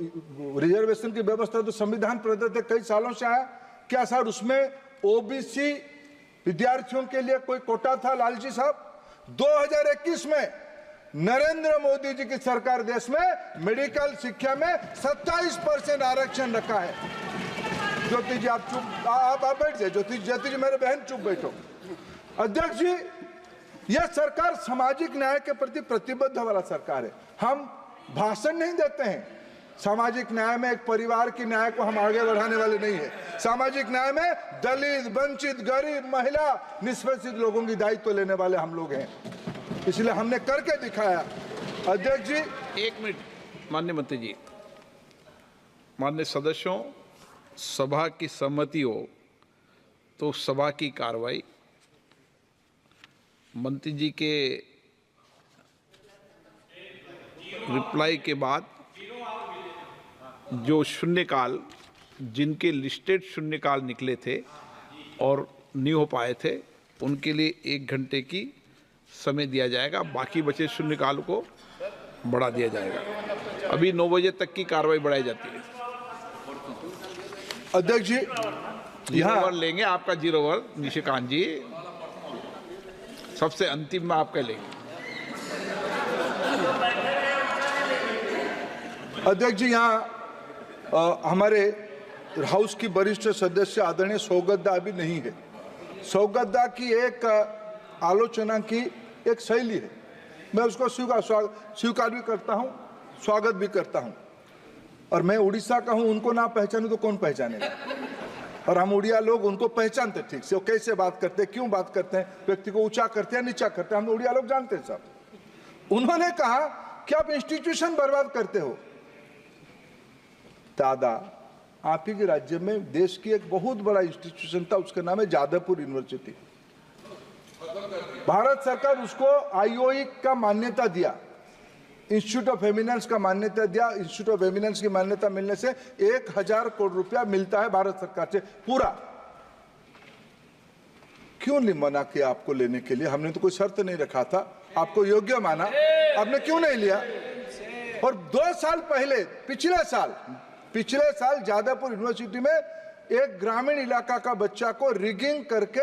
रिजर्वेशन की व्यवस्था तो संविधान प्रदत्त है, कई सालों से आया। क्या सर उसमें OBC विद्यार्थियों के लिए कोई कोटा था लालजी साहब? 2021 में नरेंद्र मोदी जी की सरकार देश में मेडिकल शिक्षा में 27% आरक्षण रखा है। ज्योति जी आप बैठ जाए। ज्योति जी मेरे बहन चुप बैठो। अध्यक्ष जी, यह सरकार सामाजिक न्याय के प्रति प्रतिबद्ध वाला सरकार है। हम भाषण नहीं देते हैं। सामाजिक न्याय में एक परिवार की न्याय को हम आगे बढ़ाने वाले नहीं है। सामाजिक न्याय में दलित, वंचित, गरीब, महिला, निष्पेषित लोगों की दायित्व लेने वाले हम लोग हैं, इसलिए हमने करके दिखाया। अध्यक्ष जी, 1 मिनट। माननीय मंत्री जी, माननीय सदस्यों, सभा की सहमति हो तो सभा की कार्रवाई मंत्री जी के रिप्लाई के बाद जो शून्यकाल, जिनके लिस्टेड शून्यकाल निकले थे और नहीं हो पाए थे, उनके लिए 1 घंटे की समय दिया जाएगा। बाकी बचे शून्यकाल को बढ़ा दिया जाएगा। अभी 9 बजे तक की कार्रवाई बढ़ाई जाती है। अध्यक्ष जी, 0 ओवर लेंगे, आपका 0 ओवर निशिकांत जी, सबसे अंतिम में आपका लेंगे। अध्यक्ष जी, यहाँ हमारे हाउस की वरिष्ठ सदस्य आदरणीय सौगतदा अभी नहीं है। सौगतदा की एक आलोचना की एक शैली है, मैं उसको स्वीकार भी करता हूँ, स्वागत भी करता हूँ। और मैं उड़ीसा का हूँ, उनको ना पहचानूं तो कौन पहचानेगा? और हम उड़िया लोग उनको पहचानते ठीक से, वो कैसे बात करते हैं, क्यों बात करते हैं, व्यक्ति को ऊंचा करते हैं नीचा करते हैं, हम उड़िया लोग जानते हैं सब। उन्होंने कहा कि आप इंस्टीट्यूशन बर्बाद करते हो। दादा, आप ही के राज्य में देश की एक बहुत बड़ा इंस्टीट्यूशन था, उसका नाम है जादवपुर यूनिवर्सिटी। भारत सरकार उसको IOE का मान्यता दिया, इंस्टीट्यूट ऑफ एमिनेंस का मान्यता दिया। इंस्टीट्यूट ऑफ एमिनेंस की मान्यता मिलने से 1000 करोड़ रुपया मिलता है भारत सरकार से पूरा। क्यों नहीं मना किया आपको लेने के लिए? हमने तो कोई शर्त नहीं रखा था, आपको योग्य माना, आपने क्यों नहीं लिया? और 2 साल पहले, पिछले साल जादवपुर यूनिवर्सिटी में एक ग्रामीण इलाका का बच्चा को रिगिंग करके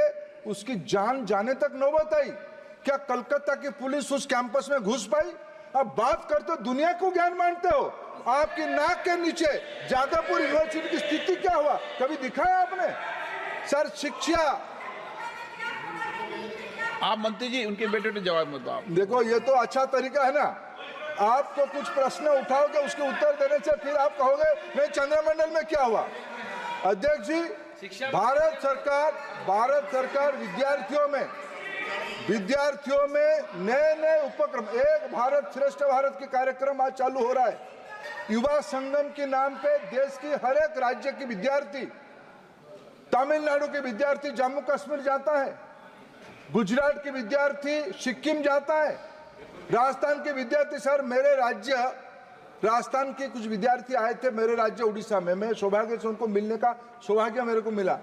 उसकी जान जाने तक नौबत आई। क्या कलकत्ता की पुलिस उस कैंपस में घुस पाई? अब बात करते हो, दुनिया को ज्ञान मानते हो। आपकी नाक के नीचे जादवपुर यूनिवर्सिटी की स्थिति क्या हुआ, कभी दिखाया आपने? सर, शिक्षा, आप मंत्री जी उनके बेटे ने जवाब मत दो। देखो ये तो अच्छा तरीका है ना, आप तो कुछ प्रश्न उठाओगे, उसके उत्तर देने से फिर आप कहोगे नहीं चंद्रमंडल में क्या हुआ। अध्यक्ष जी, भारत सरकार विद्यार्थियों में नए उपक्रम, एक भारत श्रेष्ठ भारत के कार्यक्रम आज चालू हो रहा है। युवा संगम के नाम पे देश की हर एक राज्य की विद्यार्थी, तमिलनाडु के विद्यार्थी जम्मू कश्मीर जाता है, गुजरात के विद्यार्थी सिक्किम जाता है, राजस्थान के विद्यार्थी, सर मेरे राज्य राजस्थान के कुछ विद्यार्थी आए थे मेरे राज्य उड़ीसा में, मैं सौभाग्य से उनको मिलने का सौभाग्य मेरे को मिला।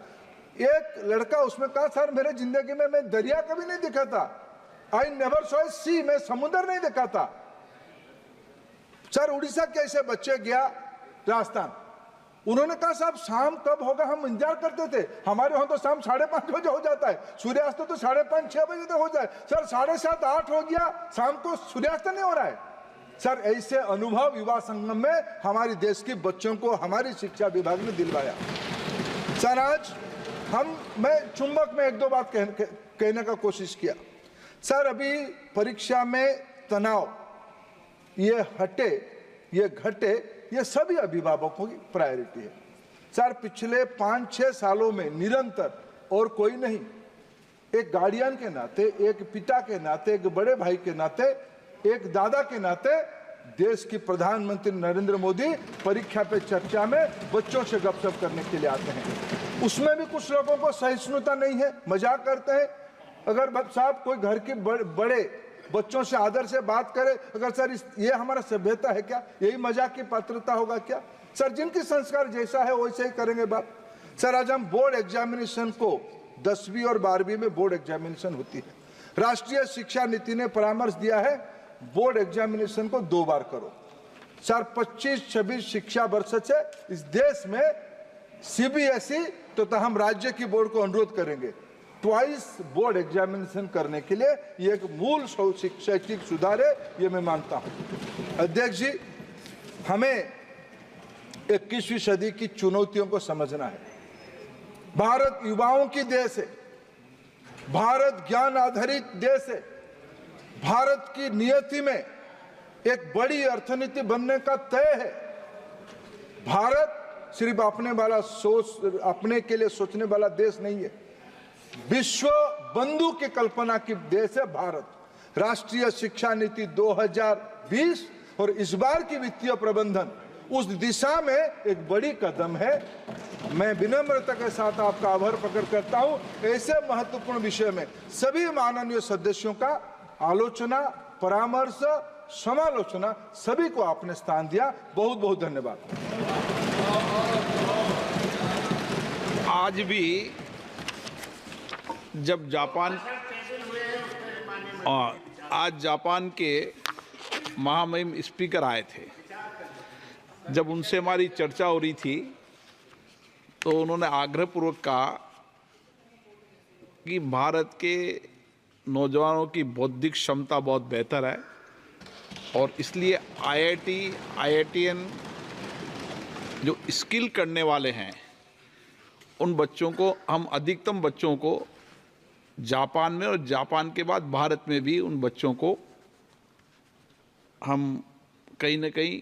एक लड़का उसमें कहा, सर मेरे जिंदगी में मैं दरिया कभी नहीं देखा था, आई नेवर सॉ ए सी, मैं समुद्र नहीं देखा था। सर उड़ीसा कैसे बच्चे गया राजस्थान, उन्होंने कहा साहब शाम कब होगा, हम इंतजार करते थे, हमारे वहां तो शाम 5:30 बजे हो जाता है, सूर्यास्त तो 5:30 6 बजे तक हो जाए। सर 7:30 8 हो गया, शाम को सूर्यास्त नहीं हो रहा है। सर ऐसे अनुभव युवा संगम में हमारे देश के बच्चों को हमारी शिक्षा विभाग ने दिलवाया। सर आज मैं चुंबक में 1-2 बात कहने का कोशिश किया। सर अभी परीक्षा में तनाव ये हटे ये घटे, ये सभी अभिभावकों की प्रायोरिटी है। सर पिछले 5-6 सालों में निरंतर, और कोई नहीं, एक गार्डियन के नाते, एक पिता के नाते, एक बड़े भाई के नाते, एक दादा के नाते, देश की प्रधानमंत्री नरेंद्र मोदी परीक्षा पे चर्चा में बच्चों से गपशप करने के लिए आते हैं। उसमें भी कुछ लोगों को सहिष्णुता नहीं है, मजाक करते हैं। अगर साहब कोई घर के बड़े बच्चों से आदर से बात करे, अगर सर ये हमारा सभ्यता है क्या, यही मजाक की पात्रता होगा क्या? सर जिनकी संस्कार जैसा है वैसे ही करेंगे बात। सर आज हम बोर्ड एग्जामिनेशन को 10वीं और 12वीं में बोर्ड एग्जामिनेशन होती है, राष्ट्रीय शिक्षा नीति ने परामर्श दिया है बोर्ड एग्जामिनेशन को 2 बार करो। सर 25-26 शिक्षा वर्ष से इस देश में सीबीएसई तो हम राज्य की बोर्ड को अनुरोध करेंगे ट्वाइस बोर्ड एग्जामिनेशन करने के लिए। ये एक मूल शैक्षिक सुधार है, ये मैं मानता हूं। अध्यक्ष जी, हमें 21वीं सदी की चुनौतियों को समझना है। भारत युवाओं की देश है, भारत ज्ञान आधारित देश है, भारत की नियति में एक बड़ी अर्थनीति बनने का तय है। भारत सिर्फ अपने के लिए सोचने वाला देश नहीं है, विश्व बंधु की कल्पना की देश है भारत। राष्ट्रीय शिक्षा नीति 2020 और इस बार की वित्तीय प्रबंधन उस दिशा में एक बड़ी कदम है। मैं विनम्रता के साथ आपका आभार प्रकट करता हूं। ऐसे महत्वपूर्ण विषय में सभी माननीय सदस्यों का आलोचना, परामर्श, समालोचना सभी को आपने स्थान दिया। बहुत बहुत धन्यवाद। आज भी जब आज जापान के महामहिम स्पीकर आए थे, जब उनसे हमारी चर्चा हो रही थी तो उन्होंने आग्रहपूर्वक कहा कि भारत के नौजवानों की बौद्धिक क्षमता बहुत बेहतर है और इसलिए आईआईटीएन जो स्किल करने वाले हैं उन बच्चों को, हम अधिकतम बच्चों को जापान में और जापान के बाद भारत में भी उन बच्चों को हम कहीं ना कहीं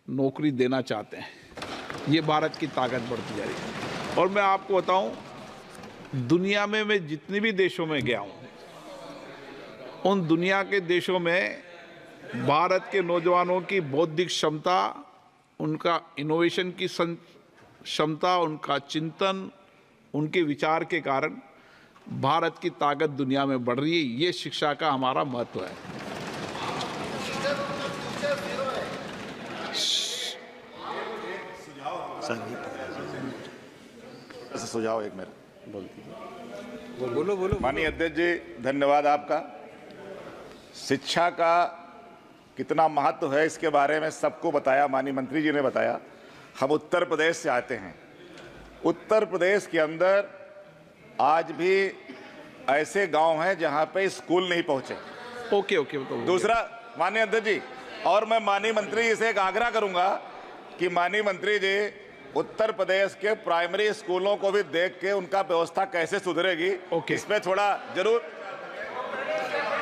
नौकरी देना चाहते हैं। ये भारत की ताकत बढ़ती जा रही है। और मैं आपको बताऊं, दुनिया में मैं जितने भी देशों में गया हूं, उन दुनिया के देशों में भारत के नौजवानों की बौद्धिक क्षमता, उनका इनोवेशन की क्षमता, उनका चिंतन, उनके विचार के कारण भारत की ताकत दुनिया में बढ़ रही है। ये शिक्षा का हमारा महत्व है। सुझाव एक मेरा बोलो। माननीय अध्यक्ष जी, धन्यवाद आपका। शिक्षा का कितना महत्व है इसके बारे में सबको बताया, माननीय मंत्री जी ने बताया। हम उत्तर प्रदेश से आते हैं। उत्तर प्रदेश के अंदर आज भी ऐसे गांव हैं जहां पे स्कूल नहीं पहुंचे। ओके। दूसरा, माननीय अध्यक्ष जी, और मैं माननीय मंत्री जी से एक आग्रह करूंगा कि माननीय मंत्री जी उत्तर प्रदेश के प्राइमरी स्कूलों को भी देख के उनका व्यवस्था कैसे सुधरेगी, इस पे थोड़ा जरूर